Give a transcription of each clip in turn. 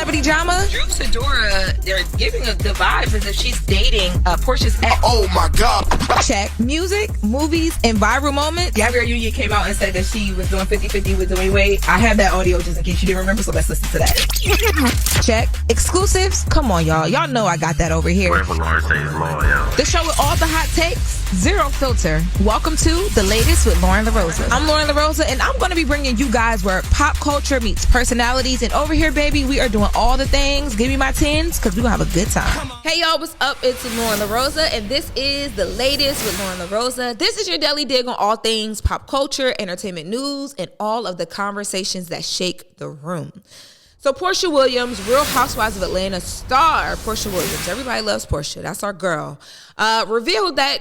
celebrity drama? Drew Sidora, they're giving the vibes as if she's dating Porsha's ex. Oh my God. Check. Music, movies, and viral moments. Gabrielle Union came out and said that she was doing 50-50 with Dwayne Wade. I have that audio just in case you didn't remember, so let's listen to that. Check. Exclusives? Come on, y'all. Y'all know I got that over here. Whatever Lauren says law, yo. The show with all the hot takes, zero filter. Welcome to The Latest with Loren LoRosa. I'm Loren LoRosa, and I'm going to be bringing you guys where pop culture meets personalities. And over here, baby, we are doing all the things. Give me my tens, because we're going to have a good time. Hey, y'all, what's up? It's Loren LoRosa, and this is The Latest with Loren LoRosa. This is your daily dig on all things pop culture, entertainment news, and all of the conversations that shake the room. So Porsha Williams, Real Housewives of Atlanta star Porsha Williams, everybody loves Porsha, that's our girl, revealed that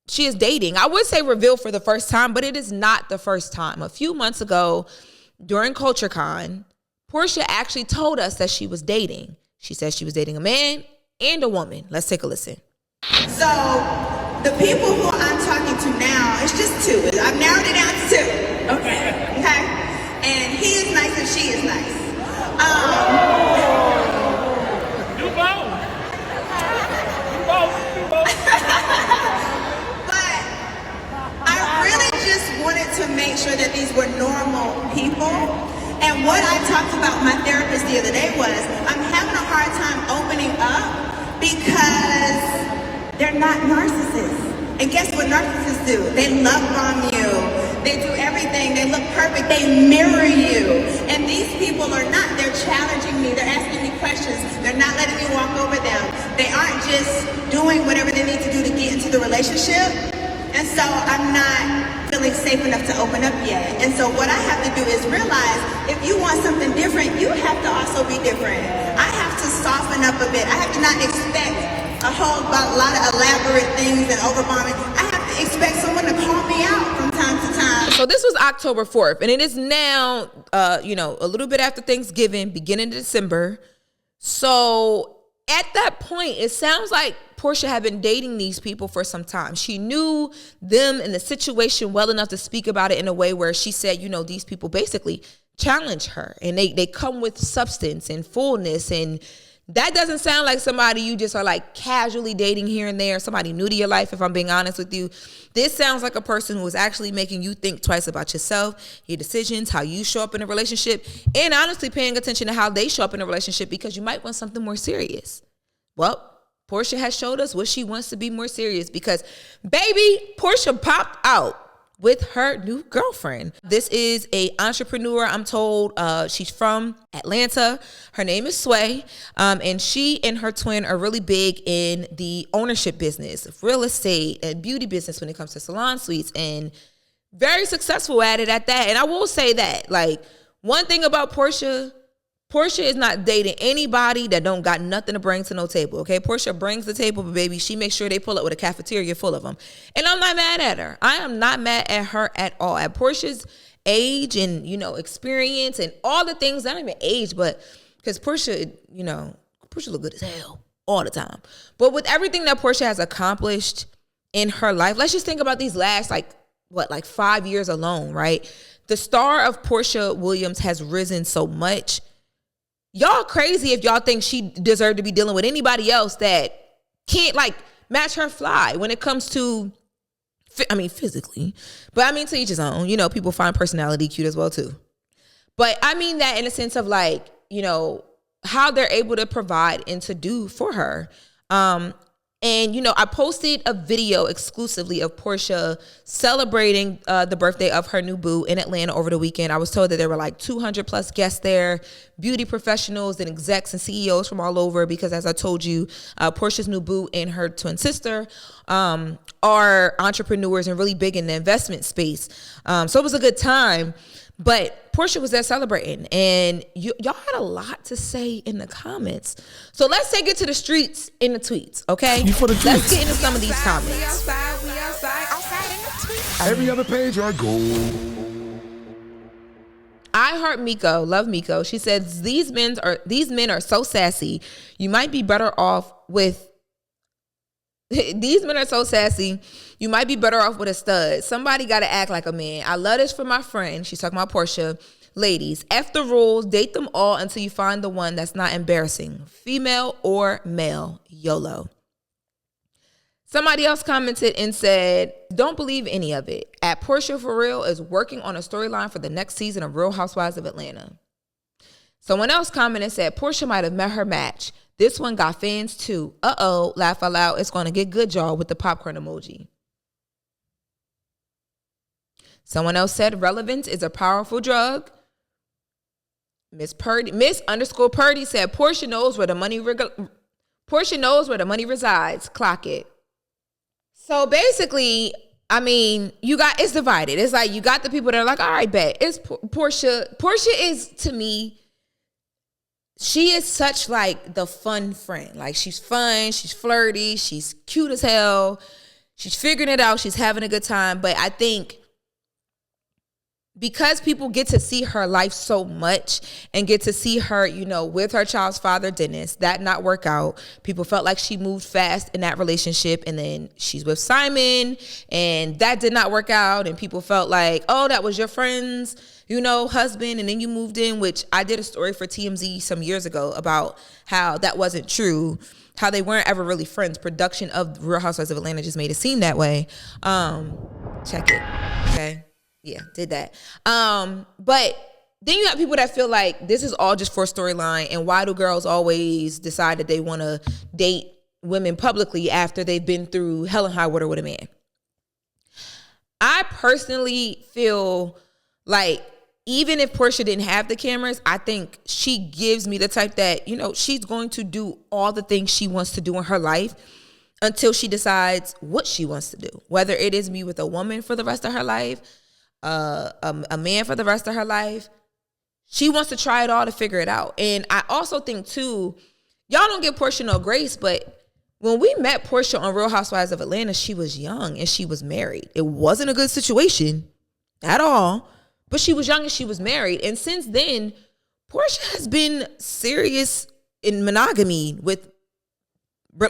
she is dating. I would say revealed for the first time, but it is not the first time. A few months ago, during CultureCon, Porsha actually told us that she was dating. She said she was dating a man and a woman. Let's take a listen. So the people who I'm talking to now, it's just two. I've narrowed it down to two. Okay? And he is nice and she is nice. You both. But I really just wanted to make sure that these were normal people. And what I talked about with my therapist the other day was I'm having a hard time opening up because they're not narcissists. And guess what narcissists do? They love bomb you. They do everything. They look perfect. They mirror you. And these people are not. They're challenging me. They're asking me questions. They're not letting me walk over them. They aren't just doing whatever they need to do to get into the relationship. And so I'm not feeling safe enough to open up yet. And so what I have to do is realize if you want something different, you have to also be different. I have to soften up a bit. I have to not expect a lot of elaborate things and overbombing. I have to expect someone to call me out from time to time. So this was October 4th, and it is now, a little bit after Thanksgiving, beginning of December. So at that point, it sounds like Porsha had been dating these people for some time. She knew them and the situation well enough to speak about it in a way where she said, these people basically challenge her, and they come with substance and fullness, and that doesn't sound like somebody you just are like casually dating here and there, somebody new to your life, if I'm being honest with you. This sounds like a person who is actually making you think twice about yourself, your decisions, how you show up in a relationship, and honestly paying attention to how they show up in a relationship because you might want something more serious. Well, Porsha has showed us what she wants to be more serious because, baby, Porsha popped out with her new girlfriend. This is a entrepreneur, I'm told. She's from Atlanta. Her name is Sway. And she and her twin are really big in the ownership business, real estate and beauty business when it comes to salon suites, and very successful at it at that. And I will say that, one thing about Porsha is not dating anybody that don't got nothing to bring to no table, okay? Porsha brings the table, but baby, she makes sure they pull up with a cafeteria full of them. And I'm not mad at her. I am not mad at her at all. At Porsha's age and, experience and all the things, not even age, but because Porsha look good as hell all the time. But with everything that Porsha has accomplished in her life, let's just think about these last, 5 years alone, right? The star of Porsha Williams has risen so much. Y'all crazy if y'all think she deserved to be dealing with anybody else that can't match her fly when it comes to, physically. But to each his own. People find personality cute as well too. But I mean that in a sense of how they're able to provide and to do for her. And, I posted a video exclusively of Porsha celebrating the birthday of her new boo in Atlanta over the weekend. I was told that there were 200 plus guests there, beauty professionals and execs and CEOs from all over, because as I told you, Porsha's new boo and her twin sister are entrepreneurs and really big in the investment space. So it was a good time. But Porsha was there celebrating, and y'all had a lot to say in the comments. So let's take it to the streets in the tweets, okay? Let's get into some of these comments. We outside in the tweets. Every other page I go. I heart Miko, love Miko. She says these men are so sassy. You might be better off with These men are so sassy. You might be better off with a stud. Somebody got to act like a man. I love this for my friend. She's talking about Porsha. Ladies, F the rules, date them all until you find the one that's not embarrassing. Female or male, YOLO. Somebody else commented and said, don't believe any of it. At Porsha for real is working on a storyline for the next season of Real Housewives of Atlanta. Someone else commented and said, Porsha might have met her match. This one got fans too. Uh-oh, laugh out loud. It's going to get good, y'all, with the popcorn emoji. Someone else said, relevance is a powerful drug. Miss _Purdy said, Porsha knows where the money resides. Clock it. So basically, I mean, it's divided. It's like you got the people that are like, all right, bet. It's Porsha. Porsha is, to me, she is such like the fun friend. Like she's fun, she's flirty, she's cute as hell. She's figuring it out, she's having a good time. But I think because people get to see her life so much and get to see her, with her child's father, Dennis, that not work out. People felt like she moved fast in that relationship. And then she's with Simon and that did not work out. And people felt like, oh, that was your friend's, husband. And then you moved in, which I did a story for TMZ some years ago about how that wasn't true, how they weren't ever really friends. Production of Real Housewives of Atlanta just made it seem that way. Check it. Okay. Yeah, did that. But then you have people that feel like this is all just for a storyline. And why do girls always decide that they want to date women publicly after they've been through hell and high water with a man? I personally feel like even if Porsha didn't have the cameras, I think she gives me the type that, she's going to do all the things she wants to do in her life until she decides what she wants to do. Whether it is be with a woman for the rest of her life, a man for the rest of her life. She wants to try it all to figure it out. And I also think too, y'all don't give Porsha no grace, but when we met Porsha on Real Housewives of Atlanta, she was young and she was married. It wasn't a good situation at all, but she was young and she was married. And since then, Porsha has been serious in monogamy with,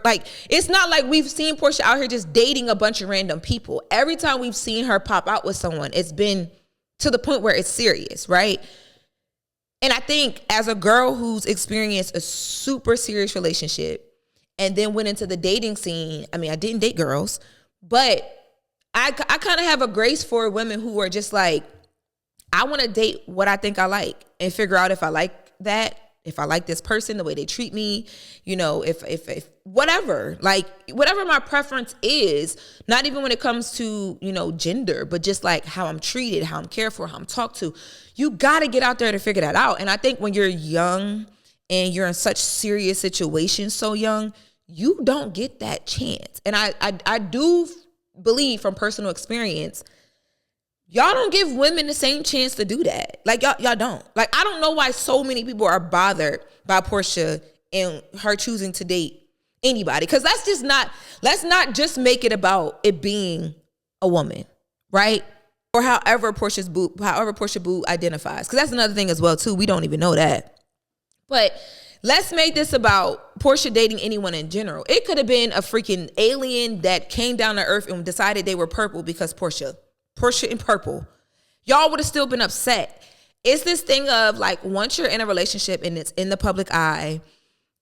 like, it's not like we've seen Porsha out here just dating a bunch of random people. Every time we've seen her pop out with someone, it's been to the point where it's serious, right? And I think as a girl who's experienced a super serious relationship and then went into the dating scene, I mean, I didn't date girls, but I kind of have a grace for women who are just like, I want to date what I think I like and figure out if I like that, if I like this person, the way they treat me, if whatever, like whatever my preference is, not even when it comes to, gender, but just like how I'm treated, how I'm cared for, how I'm talked to. You got to get out there to figure that out. And I think when you're young and you're in such serious situations so young, you don't get that chance. And I do believe from personal experience, y'all don't give women the same chance to do that. Like y'all don't. Like I don't know why so many people are bothered by Porsha and her choosing to date anybody. Because let's not just make it about it being a woman, right? Or however Porsha Boo identifies. Because that's another thing as well too. We don't even know that. But let's make this about Porsha dating anyone in general. It could have been a freaking alien that came down to earth and decided they were purple because Porsha in purple. Y'all would have still been upset. It's this thing of like, once you're in a relationship and it's in the public eye,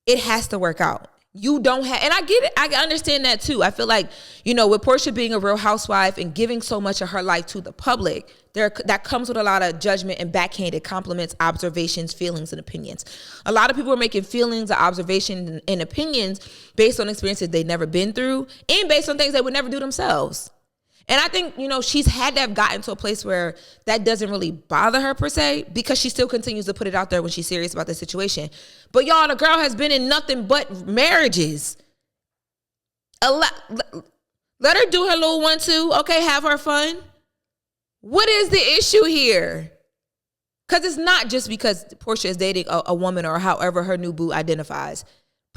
it has to work out. You don't have, and I get it. I understand that too. I feel like, with Porsha being a real housewife and giving so much of her life to the public, that comes with a lot of judgment and backhanded compliments, observations, feelings, and opinions. A lot of people are making feelings, observations, and opinions based on experiences they've never been through and based on things they would never do themselves. And I think, she's had to have gotten to a place where that doesn't really bother her per se, because she still continues to put it out there when she's serious about the situation. But y'all, the girl has been in nothing but marriages. Let her do her little 1-2. Okay, have her fun. What is the issue here? Because it's not just because Porsha is dating a woman or however her new boo identifies.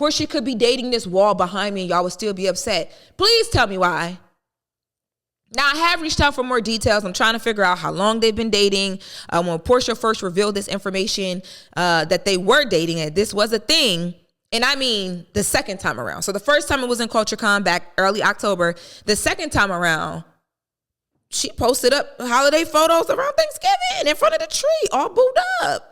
Porsha could be dating this wall behind me and y'all would still be upset. Please tell me why. Now, I have reached out for more details. I'm trying to figure out how long they've been dating. When Porsha first revealed this information that they were dating, and this was a thing, and I mean the second time around. So the first time it was in CultureCon back early October. The second time around, she posted up holiday photos around Thanksgiving in front of the tree, all booed up.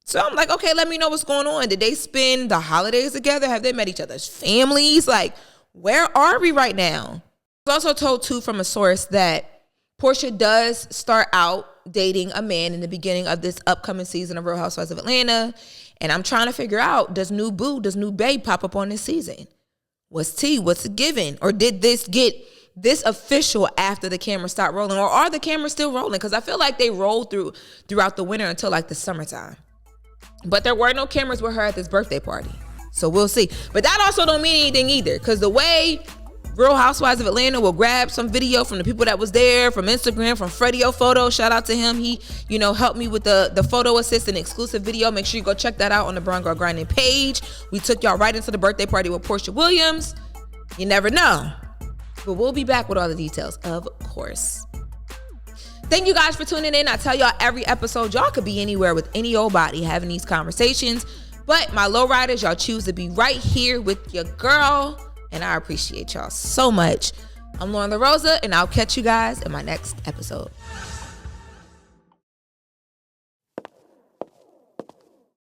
So I'm like, okay, let me know what's going on. Did they spend the holidays together? Have they met each other's families? Like, where are we right now? I was also told, too, from a source that Porsha does start out dating a man in the beginning of this upcoming season of Real Housewives of Atlanta. And I'm trying to figure out, does new babe pop up on this season? What's tea? What's given? Or did this get this official after the camera stopped rolling? Or are the cameras still rolling? Because I feel like they rolled throughout the winter until like the summertime. But there were no cameras with her at this birthday party. So we'll see. But that also don't mean anything either. Because the way Real Housewives of Atlanta will grab some video from the people that was there, from Instagram, from Fredio Photo. Shout out to him. He, helped me with the photo assistant exclusive video. Make sure you go check that out on the Brown Girl Grinding page. We took y'all right into the birthday party with Porsha Williams. You never know. But we'll be back with all the details, of course. Thank you guys for tuning in. I tell y'all every episode, y'all could be anywhere with any old body having these conversations. But my lowriders, y'all choose to be right here with your girl. And I appreciate y'all so much. I'm Loren LoRosa, and I'll catch you guys in my next episode.